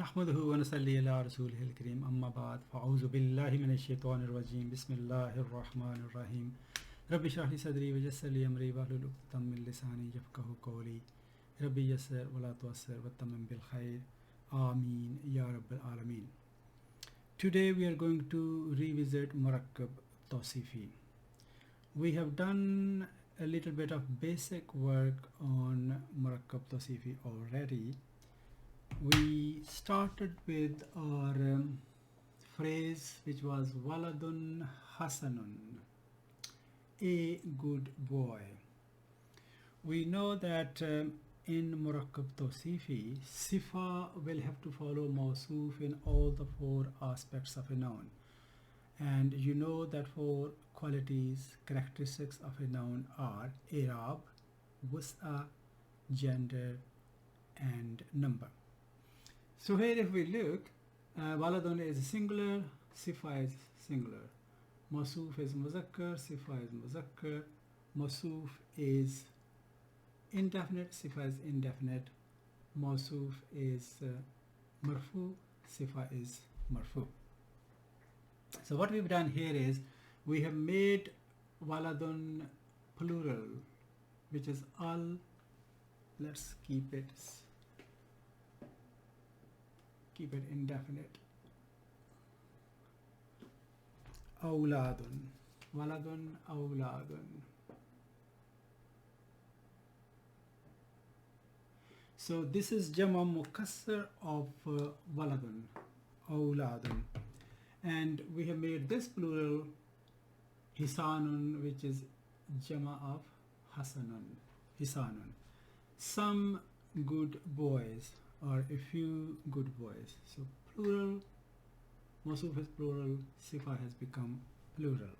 नहमदुहु व नसल्ली अला रसूलिहिल करीम अम्मा बाद फ़अऊज़ु बिल्लाहि मिनश शैतानिर रजीम बिस्मिल्लाहिर रहमानिर रहीम रब्बि इश्रह ली सदरी व यस्सिर ली अमरी वहलुल उक़दतम मिन लिसानी यफ़क़हू क़ौली रब्बि यस्सिर व ला तुअस्सिर वतम्मिम बिल खैर आमीन या रब्बल आलमीन. Today we are going to revisit Murakkab Tawsifi. We have done a little bit of basic work on Murakkab Tawsifi already. We started with our phrase which was Waladun Hasanun, a good boy. We know that in Murakkab Tawsifi, Sifa will have to follow Mawsuf in all the four aspects of a noun. And you know that four qualities, characteristics of a noun are I'rab, Wus'a, gender, and number. So here if we look, Waladun is singular, Sifa is singular. Mawsuf is Muzakkar, Sifa is Muzakkar. Mawsuf is indefinite, Sifa is indefinite. Mawsuf is Marfu, Sifa is Marfu. So what we've done here is we have made Waladun plural, which is al. Let's keep it indefinite. Awladun, Waladun, Awladun. So this is Jama Mukassar of Waladun, Awladun. And we have made this plural Hisanun, which is Jama of Hasanun, Hisanun. Some good boys, or a few good boys. So plural, Mawsuf is plural, Sifa has become plural.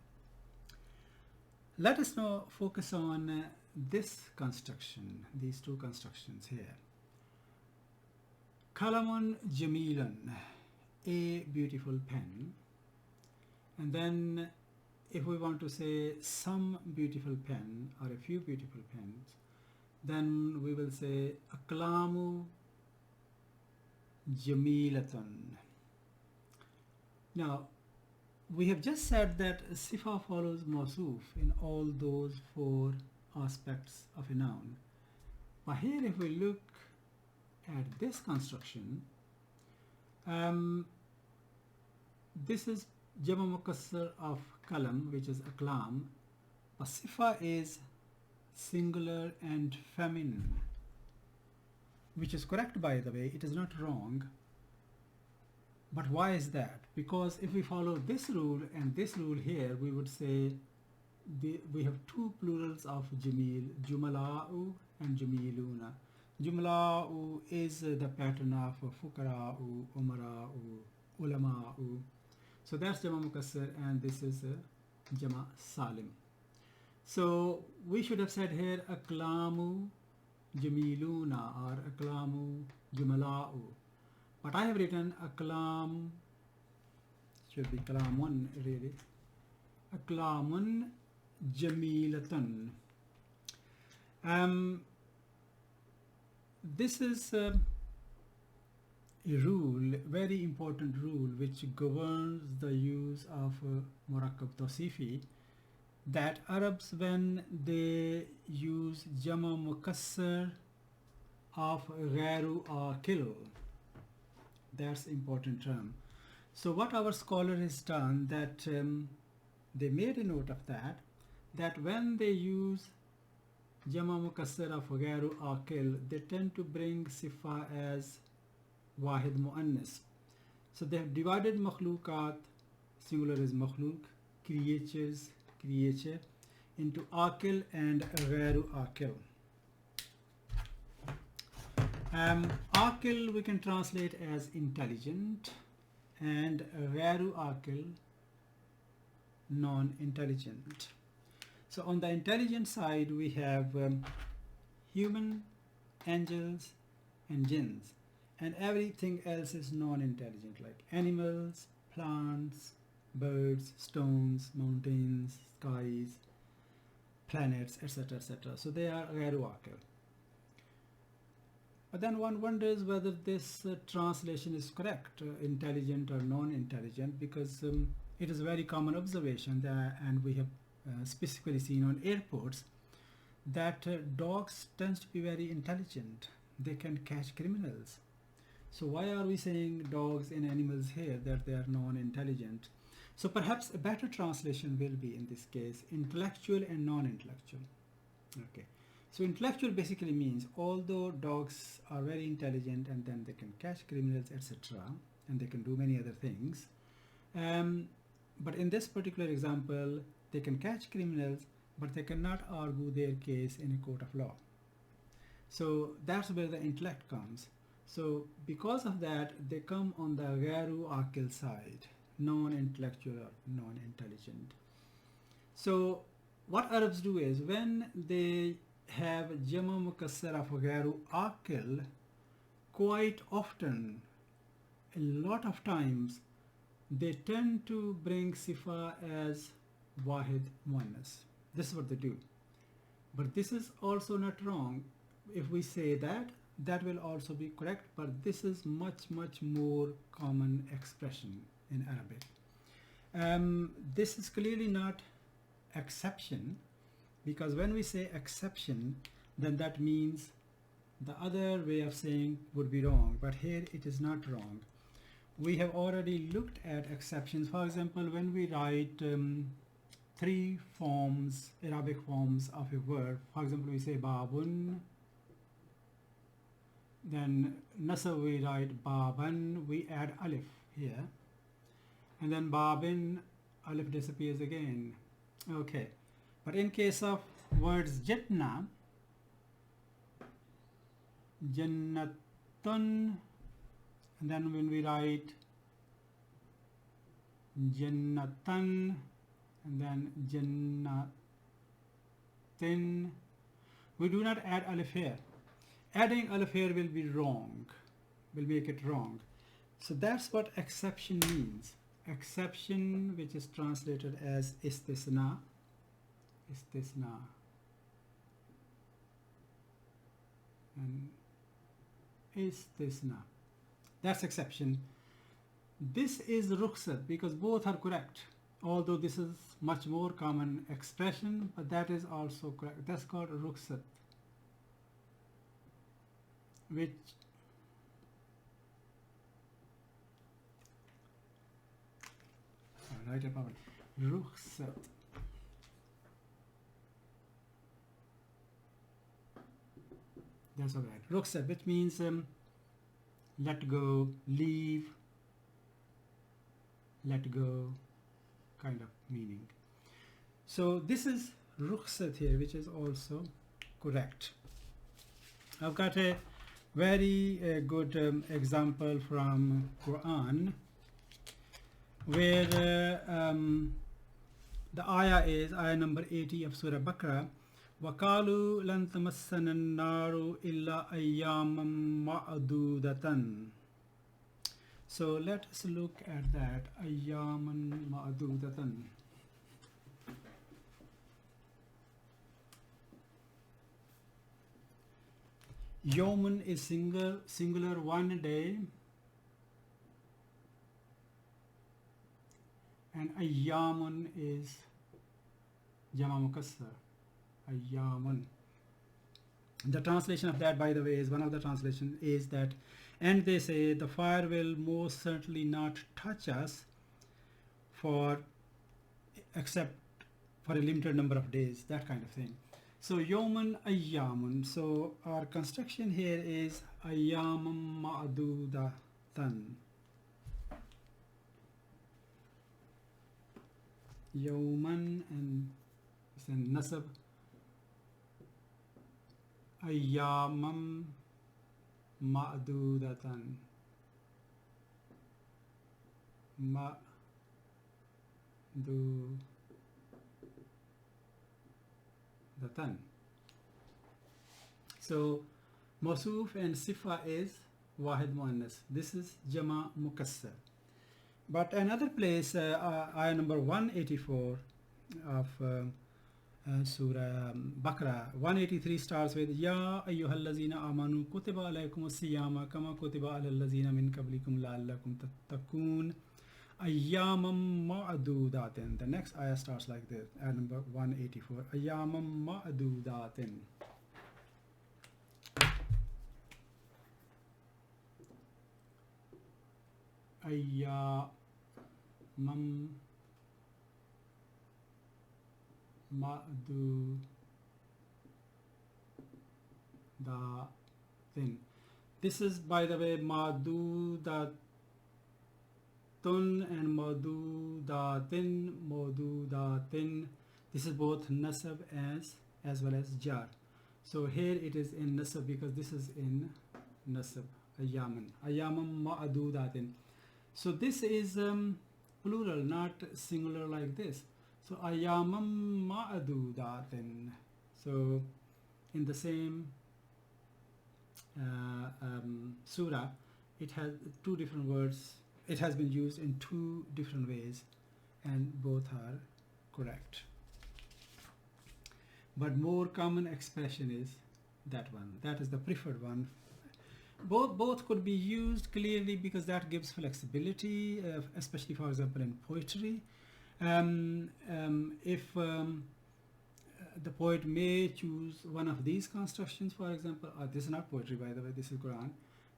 Let us now focus on this construction, these two constructions here. Kalamun Jamilun, a beautiful pen. And then if we want to say some beautiful pen or a few beautiful pens, then we will say Aklamu Jamilatun. Now, we have just said that Sifa follows Mawsuf in all those four aspects of a noun. But here if we look at this construction, this is Jama Mukassar of Kalam, which is Aklam. But Sifa is singular and feminine, which is correct, by the way. It is not wrong. But why is that? Because if we follow this rule and this rule here, we would say we have two plurals of Jamil, Jumala'u and Jamiluna. Jumala'u is the pattern of Fukara'u, Umara'u, Ulama'u. So that's Jama Mukassar, and this is Jama Salim. So we should have said here Aklamu Jamiluna or Aklamu Jumala'u. But I have written Aklam, should be Kalamun really. Aklamun Jamilatun. This is a rule, very important rule, which governs the use of Murakkab Tawsifi, that Arabs, when they use Jama Mukassar of Ghairu Akil, that's important term. So what our scholar has done, that they made a note of that when they use Jama Mukassar of Ghairu Akil, they tend to bring Sifa as Wahid Muannas. So they have divided Makhlukat, singular is Makhluk, creatures, creature, into Akil and Ghairu Akil. Akil we can translate as intelligent, and Ghairu Akil non-intelligent. So on the intelligent side we have human, angels and jinns, and everything else is non-intelligent, like animals, plants, birds, stones, mountains, skies, planets, etc., etc. So they are Ghairu Akil. But then one wonders whether this translation is correct, intelligent or non-intelligent, because it is a very common observation that, and we have specifically seen on airports, that dogs tend to be very intelligent. They can catch criminals. So why are we saying dogs and animals here that they are non-intelligent? So perhaps a better translation will be, in this case, intellectual and non-intellectual. Okay. So intellectual basically means although dogs are very intelligent and then they can catch criminals, etc., and they can do many other things, but in this particular example, they can catch criminals, but they cannot argue their case in a court of law. So that's where the intellect comes. So because of that, they come on the gharu aqil side, non-intellectual or non-intelligent. So what Arabs do is when they have jama mukassar of gharu aqil, quite often, a lot of times, they tend to bring sifa as wahid muannas. This is what they do. But this is also not wrong. If we say that, that will also be correct, but this is much more common expression in Arabic. This is clearly not exception, because when we say exception, then that means the other way of saying would be wrong, but here it is not wrong. We have already looked at exceptions. For example, when we write three forms, Arabic forms of a word, for example, we say babun, then nasab we write baban, we add alif here, and then babin, alif disappears again. Okay, but in case of words jitna, jannatun, and then when we write jannatan, and then jannatin, we do not add alif here. Adding alif here will be wrong, will make it wrong. So that's what exception means. Exception, which is translated as istisna, and istisna. That's exception. This is rukhsat, because both are correct, although this is much more common expression, but that is also correct. That's called rukhsat, which write it properly. Rukhsat. That's all right. Rukhsat, which means let go, leave, let go kind of meaning. So this is rukhsat here, which is also correct. I've got a very good example from Quran, where the ayah is ayah number 80 of Surah Baqarah. وَقَالُوا لَن تَمَسَّنَا النَّارُ إِلَّا أَيَّامًا مَعْدُودَةً. So let us look at that. أَيَّامًا مَعْدُودَةً. Yawmun is singular, one day, and ayyamun is jama mukassar, ayyamun. The translation of that, by the way, is one of the translations is that, and they say the fire will most certainly not touch us except for a limited number of days, that kind of thing. So yawmun ayyamun. So our construction here is ayyamun ma'dudatan. Yawman and nasab. Ayyaman ma'dudatan. Ma'dudatan. So Mawsuf and Sifa is Wahid Muannas. This is Jama Mukassar. But another place, ayah number 184 of Surah Baqarah 183 starts with Ya ayyuhallazina amanu kutiba alaykumus siyama kama kutiba alal lazina min qablikum la'allakum tattaqun ayyamam ma'dudatin. The next ayah starts like this, ayah number 184. Ayyamam ma'dudatin. Ayyamam ma'dudatin. This is, by the way, ma'dudatun and ma'dudatin. This is both nasab as well as jar. So here it is in nasab because this is in nasab. Ayyamam ma'dudatin. So this is plural, not singular like this. So ayyamam ma'dudatin. So in the same surah, it has two different words. It has been used in two different ways, and both are correct. But more common expression is that one. That is the preferred one. Both could be used clearly because that gives flexibility, especially for example in poetry. If the poet may choose one of these constructions, for example, this is not poetry, by the way, this is Quran.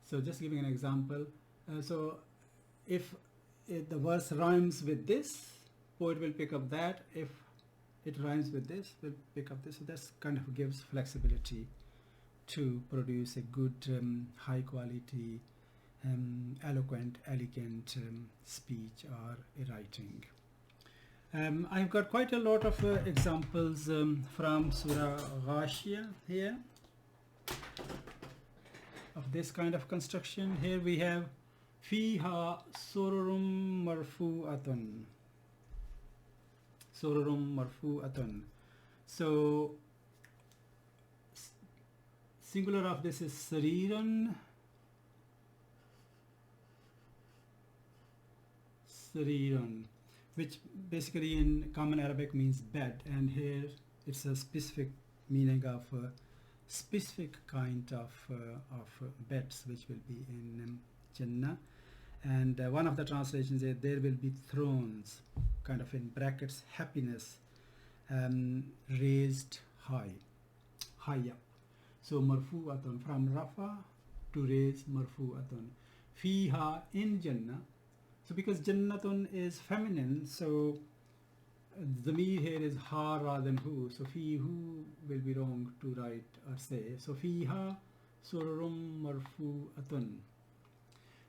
So just giving an example. So if the verse rhymes with this, poet will pick up that. If it rhymes with this, will pick up this. So that kind of gives flexibility to produce a good, high quality, eloquent, elegant speech or writing. I've got quite a lot of examples from Surah Ghashiyah here of this kind of construction. Here we have Fiha sururum marfu'atun. Sururum marfu'atun. So singular of this is sarirun. Sarirun, which basically in common Arabic means bed, and here it's a specific meaning of a specific kind of beds which will be in Jannah. And one of the translations is there will be thrones, kind of in brackets, happiness, raised high up. So marfu'atun, from rafa to raise, marfu'atun. Fiha, in Jannah. So because Jannatun is feminine, so Zamir here is ha rather than hu. So fi hu will be wrong to write or say. So fiha sururum marfu'atun.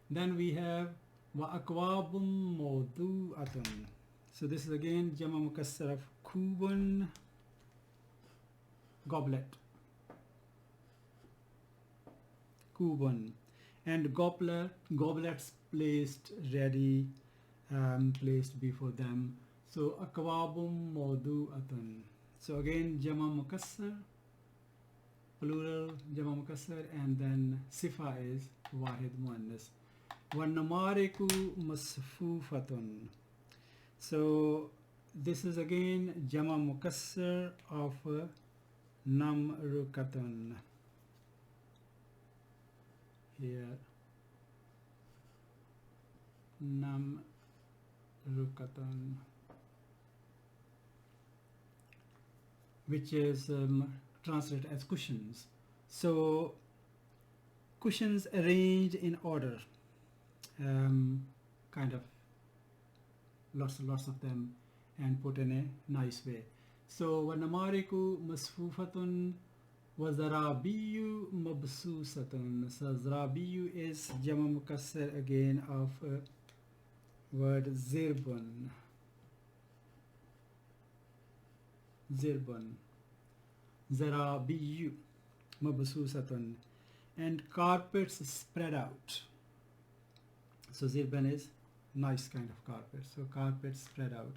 Then we have wa akwabum mawdu'atun. So this is again Jama Mukassar of kubun, goblet. Kubun. And goblets placed ready, placed before them. So akwabum mawdu'atun. So again Jama Mukassar, plural Jama Mukassar, and then sifa is wahid muannas. Wanamariku masfufatun. So this is again Jama Mukassar of namrukatun. Here namrukatun, which is translated as cushions. So cushions arranged in order, kind of lots of them, and put in a nice way. So wanamariku masfufatun wa zarabiyu mabsusatun. So zarabiyu is Jama Mukassar again of word zirbun. Zarabiyu mabsusatun. And carpets spread out. So zirban is nice kind of carpet. So carpets spread out.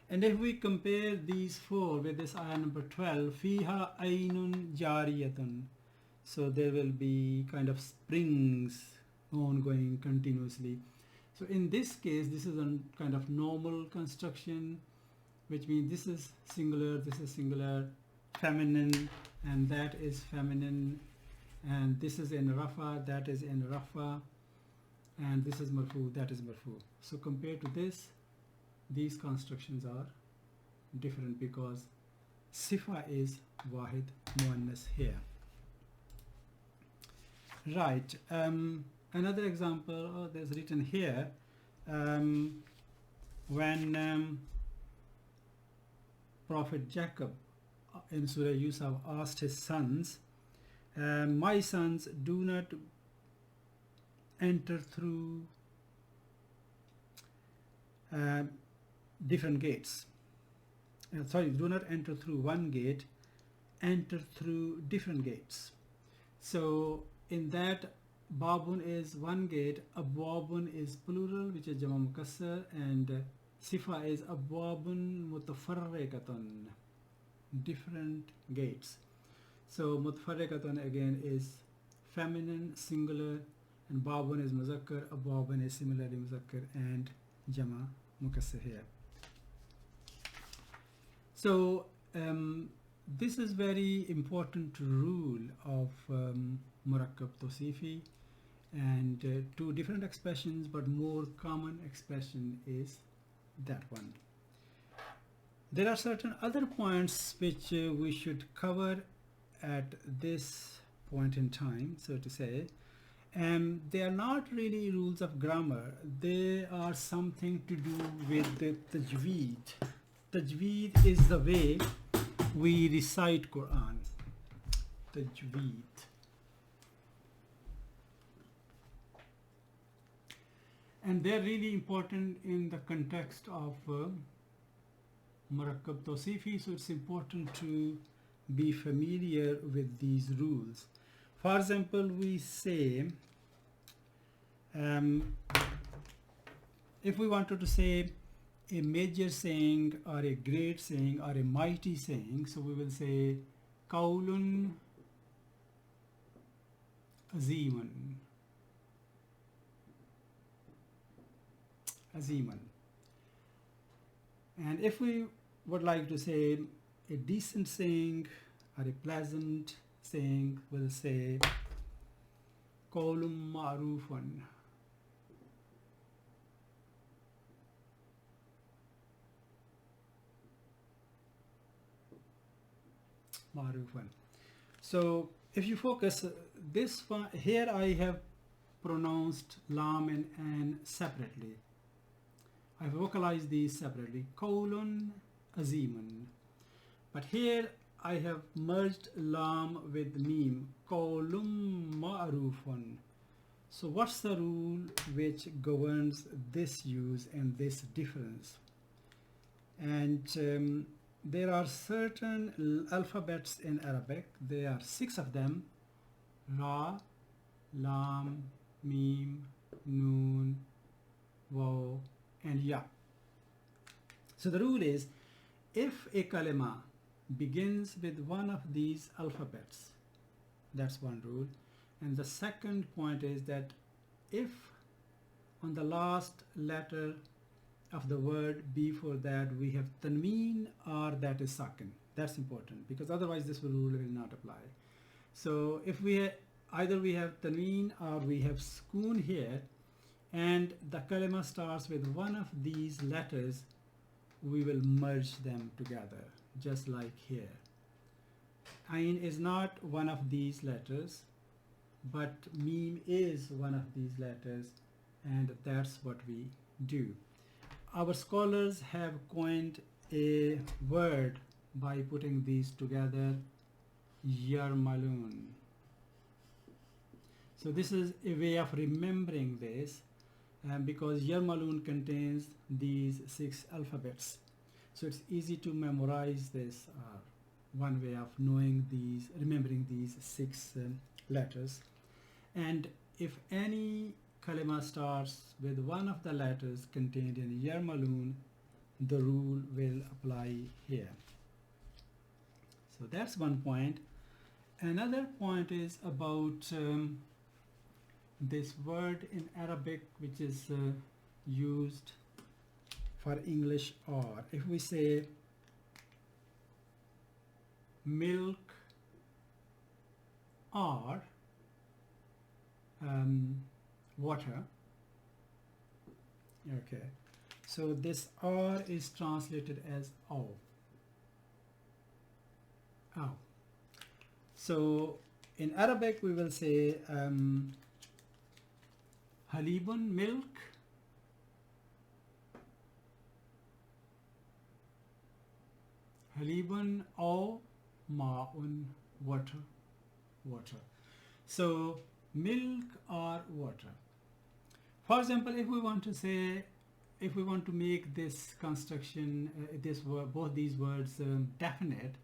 And if we compare these four with this ayah number 12, fiha aynun jariyatun. So there will be kind of springs ongoing continuously. So in this case, this is a kind of normal construction which means this is singular, feminine, and that is feminine, and this is in rafa, that is in rafa, and this is marfu, that is marfu. So compared to this, these constructions are different because sifa is wahid muannas here. Right, another example, there's written here, when Prophet Jacob in Surah Yusuf asked his sons, my sons, do not enter through different gates. Do not enter through one gate, enter through different gates. So in that, babun is one gate, abwabun is plural, which is jama mukassar, and sifa is abwabun mutafarriqatun, different gates. So mutafarriqatun again is feminine, singular, and babun is muzakkar, abwabun is similarly muzakkar and jama mukassar here. So this is very important rule of murakkab tawsifi, and two different expressions, but more common expression is that one. There are certain other points which we should cover at this point in time, so to say. They are not really rules of grammar, they are something to do with the tajweed. Tajweed is the way we recite Quran. Tajweed. And they're really important in the context of murakkab tawsifi, so it's important to be familiar with these rules. For example, we say, if we wanted to say a major saying or a great saying or a mighty saying, so we will say qawlun aziman. And if we would like to say a decent saying or a pleasant saying, we'll say qawlun ma'rufun. So if you focus this one here, I have pronounced lam and an separately. I vocalized these separately, qawlun aziman. But here I have merged lam with mim, qawlun ma'rufun. So what's the rule which governs this use and this difference? And there are certain alphabets in Arabic. There are 6 of them: Ra, Lam, Mim, Noon, Waw, and Ya. So the rule is, if a kalima begins with one of these alphabets, that's one rule. And the second point is that if on the last letter of the word before that we have tanween or that is sakin, that's important, because otherwise this rule will not apply. So if we either we have tanween or we have sukoon here, and the kalima starts with one of these letters, we will merge them together, just like here. Ain is not one of these letters, but mim is one of these letters, and that's what we do. Our scholars have coined a word by putting these together, yarmalun. So this is a way of remembering this, because yarmalun contains these 6 alphabets. So it's easy to memorize this, one way of knowing these, remembering these 6 letters. And if any kalima starts with one of the letters contained in yarmalun, the rule will apply here. So that's one point. Another point is about this word in Arabic which is used for English or. If we say milk or water. Okay, so this R is translated as O. Oh. So in Arabic we will say halibun, milk, halibun, or ma'un, water, water. So milk or water. For example, if we want to say, if we want to make this construction, this word, both these words definite,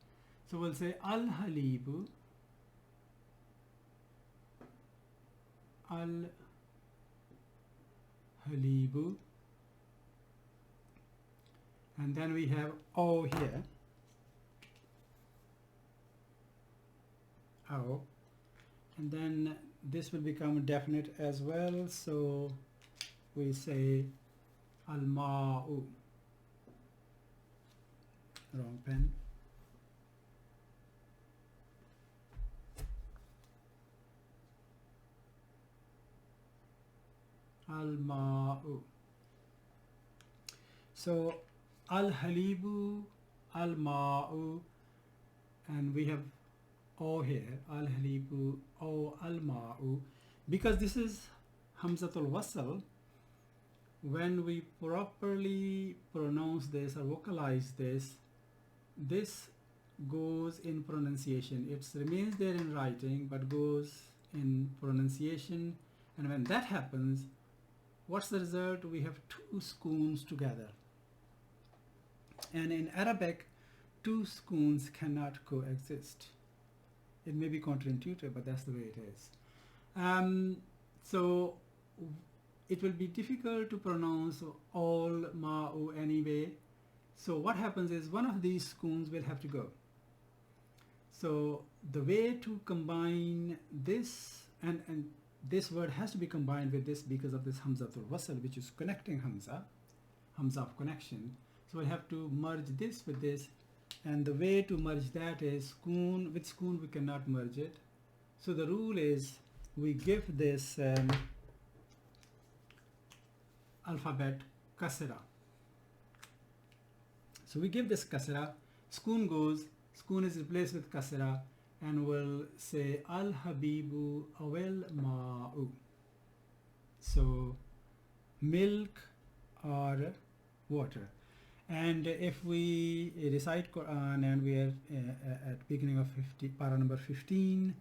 so we'll say al-halibu, al-halibu, and then we have O here, O, and then this will become definite as well, so we say al-ma'u, wrong pen, al-ma'u. So al-halibu, al-ma'u, and we have O here, al-halibu, O, al-ma'u. Because this is hamzatul wasl, when we properly pronounce this or vocalize this, this goes in pronunciation. It remains there in writing but goes in pronunciation, and when that happens, what's the result? We have two sukoons together, and in Arabic two sukoons cannot coexist. It may be counterintuitive, but that's the way it is. So it will be difficult to pronounce all ma'u anyway. So what happens is one of these sukoons will have to go. So the way to combine this, and this word has to be combined with this because of this hamzatul wasl, which is connecting hamza of connection. So we have to merge this with this, and the way to merge that is sukoon. With sukoon we cannot merge it. So the rule is we give this alphabet kasra. So we give this kasra, sukoon goes, sukoon is replaced with kasra, and we'll say al-habibu awel ma'u. So milk or water. And if we recite Quran and we are at beginning of para number 15,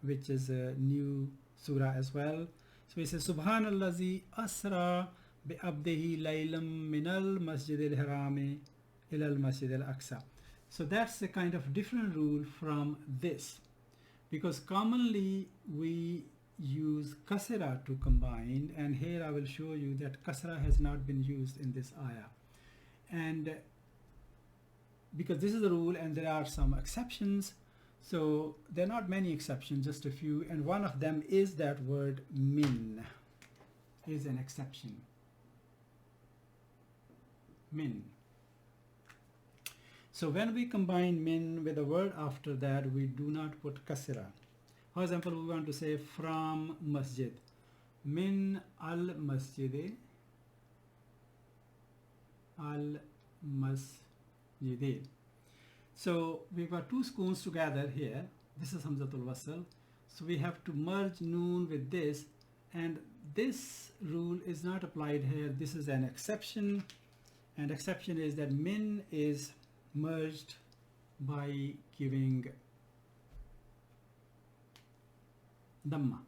which is a new surah as well. So we say Subhanallazi asra bi abdihi laylam minal masjidil harami ilal masjidil aqsa. So that's a kind of different rule from this, because commonly we use kasra to combine, and here I will show you that kasra has not been used in this ayah. And because this is the rule and there are some exceptions, so there are not many exceptions, just a few, and one of them is that word min is an exception. Min. So when we combine min with a word after that, we do not put kasra. For example, we want to say from masjid, min al masjid, al masjid. So we've got two sukoons together here. This is hamzatul wasl. So we have to merge noon with this, and this rule is not applied here. This is an exception, and exception is that min is merged by giving dhamma.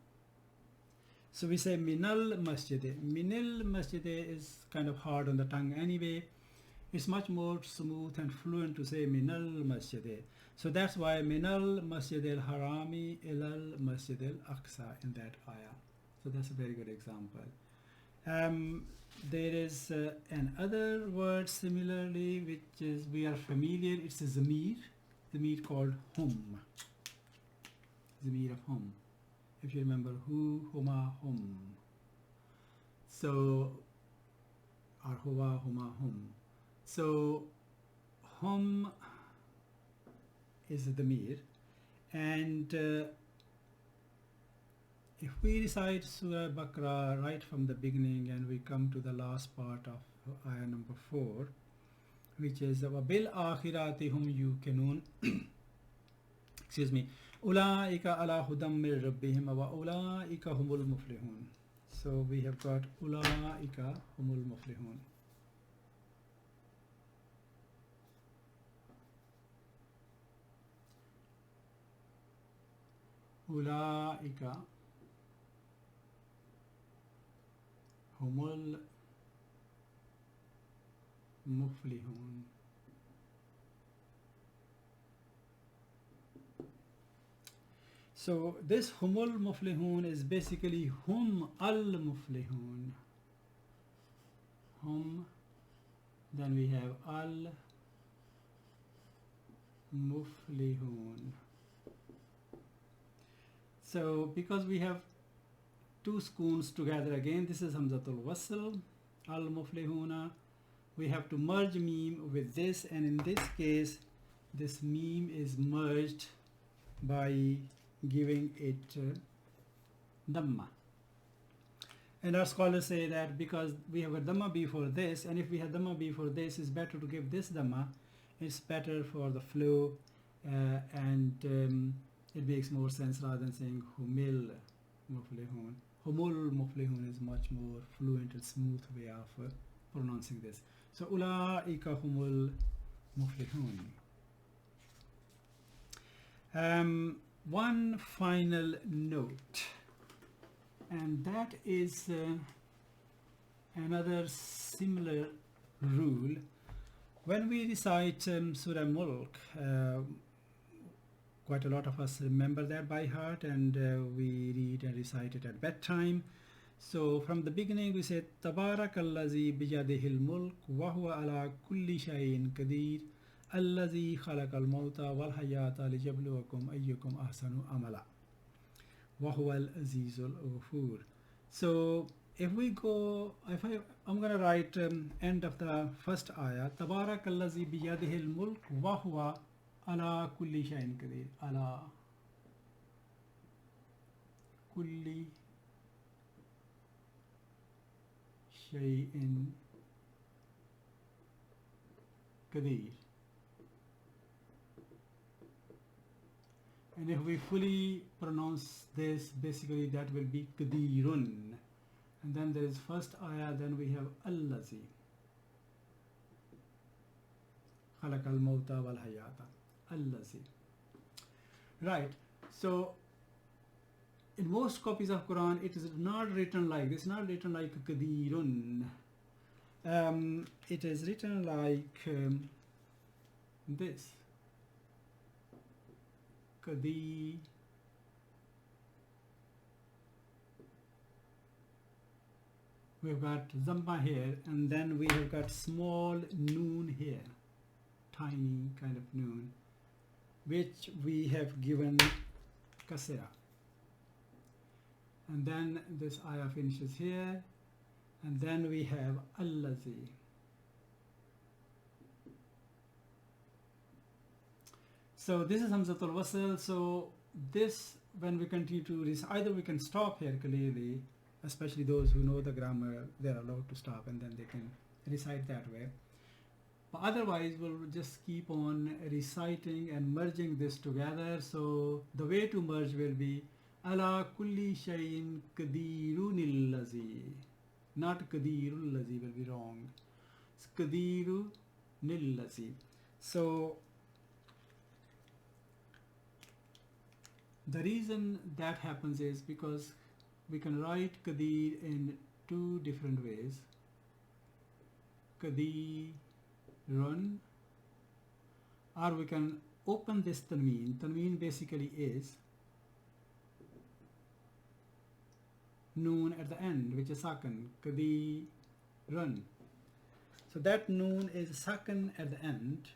So we say minal masjid. Minal masjid is kind of hard on the tongue anyway. It's much more smooth and fluent to say minal masjid. So that's why minal masjid al harami ilal masjid al aqsa in that ayah. So that's a very good example. There is another word similarly which is we are familiar. It's a zamir called hum. Zamir of hum. If you remember hu, huma, hum. So, or huwa, huma, hum. So hum is the damir. And if we recite Surah Baqarah right from the beginning and we come to the last part of ayah number 4, which is وَبِالْآخِرَاتِ هُمْ يُوقِنُونَ excuse me, أُولَٰئِكَ عَلَىٰ هُدًى مِّن رَبِّهِمْ وَأُولَٰئِكَ هُمُ الْمُفْلِحُونَ. So we have got أُولَٰئِكَ هُمُ الْمُفْلِحُونَ. أُولَٰئِكَ هُمُ الْمُفْلِحُونَ. So this humul muflihun is basically hum al muflihun. Hum, then we have al muflihun. So because we have two sukoons together again, this is hamzatul wasl, al muflihuna. We have to merge meme with this, and in this case this meme is merged by giving it dhamma. And our scholars say that because we have a dhamma before this, and if we have dhamma before this, it's better to give this dhamma. It's better for the flow, and it makes more sense rather than saying humil muflihun. Humul muflihun is much more fluent and smooth way of pronouncing this. So ulaika humul muflihun. One final note, and that is another similar rule. When we recite Surah Mulk, quite a lot of us remember that by heart, and we read and recite it at bedtime. So from the beginning we say Tabarakallazi bijadihil mulk wa huwa ala kulli shay'in qadir Allazi khalaqal mauta wal hayata lijabluwakum ayyukum ahsanu amala wa huwal azizul ghafur. So if we go, I'm going to write end of the first ayah, Tabarakallazi biyadihil mulk wa huwa ala kulli shay'in qadir. Ala kulli shay'in qadir. And if we fully pronounce this, basically that will be qadirun. And then there is first ayah, then we have allazi khalaqal mauta wal hayata. Allazi. Right. So in most copies of Quran it is not written like this, not written like qadirun. It is written like this. Qadir. We've got Zamma here, and then we have got small noon here, tiny kind of noon, which we have given kasra. And then this ayah finishes here, and then we have allazi. So this is hamzatul wasl. So this, when we continue to recite, either we can stop here clearly, especially those who know the grammar, they're allowed to stop and then they can recite that way. But otherwise we'll just keep on reciting and merging this together. So the way to merge will be ala kulli shayin qadirunil lazi. Not qadirul lazi will be wrong. It's qadirunil lazi. So the reason that happens is because we can write qadir in two different ways. Qadirun, or we can open this tanween. Tanween basically is noon at the end, which is sakan. Qadirun. So that noon is sakan at the end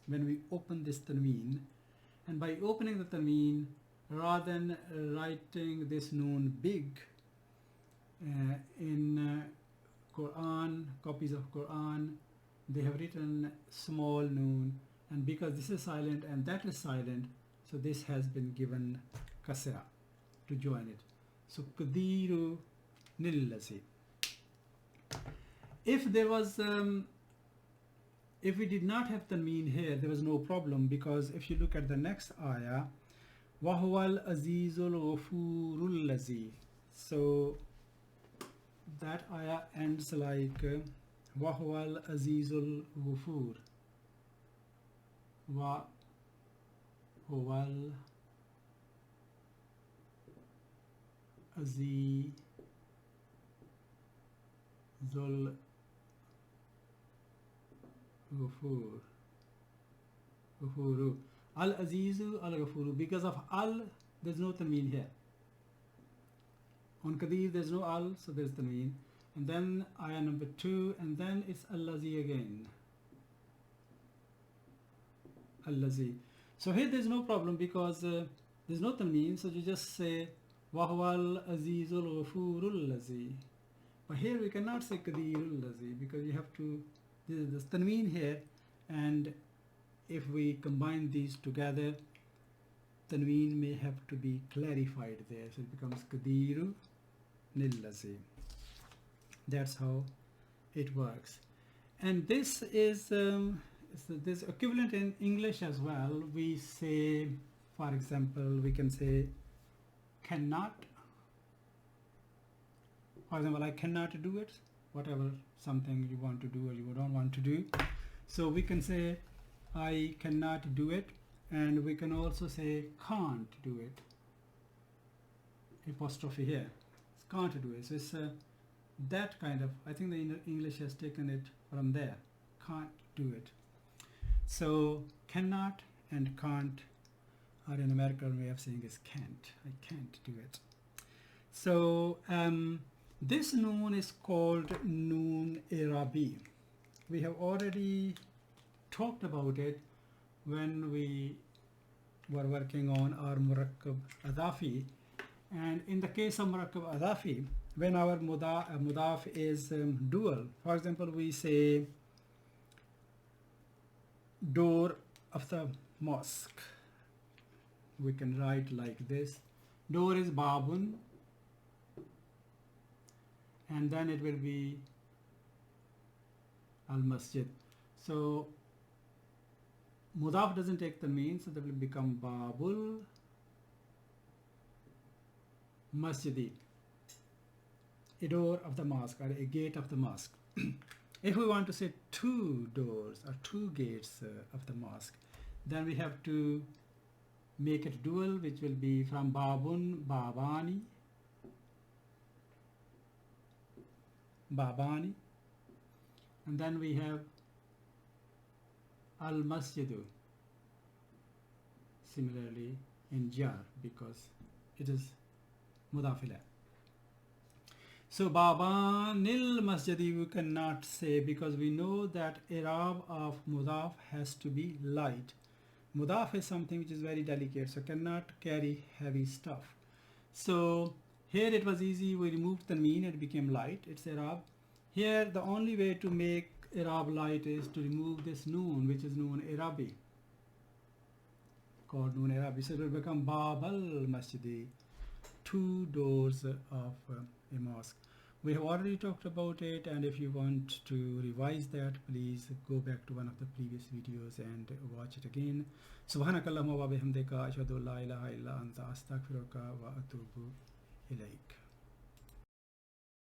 when we open this tanween, and by opening the tanween, rather than writing this noon big, in Quran, copies of Quran, they have written small noon, and because this is silent and that is silent, so this has been given kasra to join it. So qadiru nillazi. If there was if we did not have tanween here, there was no problem, because if you look at the next ayah, wahuwal azizul ghafurul lazi, so that ayah ends like wahuwal azizul ghafur, wahuwal azizul Ghafur, Ghafuru, Al Azizu, Al Ghafuru. Because of Al, there's no tanween here. On Qadir, there's no Al, so there's tanween. And then ayah number 2, and then it's Allazi again. Allazi. So here there's no problem because there's no tanween, so you just say Wahwal Azizul Ghafurul Lazi. But here we cannot say Qadirul Lazi because you have to. This is the tanween here, and if we combine these together, tanween may have to be clarified there, so it becomes qadiru nillazi. That's how it works. And this is this equivalent in English as well. We say, for example, we can say cannot. For example, I cannot do it, whatever, something you want to do or you don't want to do. So we can say I cannot do it, and we can also say can't do it. Apostrophe here. Can't do it. So it's that kind of, I think the English has taken it from there. Can't do it. So cannot and can't are an American way of saying is can't. I can't do it. So this noon is called noon irabi. We have already talked about it when we were working on our murakkab adafi, and in the case of murakkab adafi, when our mudaf is dual, for example, we say door of the mosque, we can write like this. Door is babun, and then it will be al-masjid. So mudaf doesn't take the mean, so that will become babul masjidi, a door of the mosque or a gate of the mosque. If we want to say two doors or two gates of the mosque, then we have to make it dual, which will be from babun, babani, babani, and then we have al masjidu, similarly in jar, because it is mudafila. So babanil masjidi we cannot say, because we know that i'rab of mudaf has to be light. Mudaf is something which is very delicate, so cannot carry heavy stuff. So here it was easy, we removed the mean, it became light, it's i'rab. Here the only way to make i'rab light is to remove this noon, which is noon i'rabi, called noon i'rabi. So it will become bab al masjidi, two doors of a mosque. We have already talked about it, and if you want to revise that, please go back to one of the previous videos and watch it again. Subhanakallahumma wa bihamdika ashhadu an la ilaha illa anta astaghfiruka wa atubu ilaik.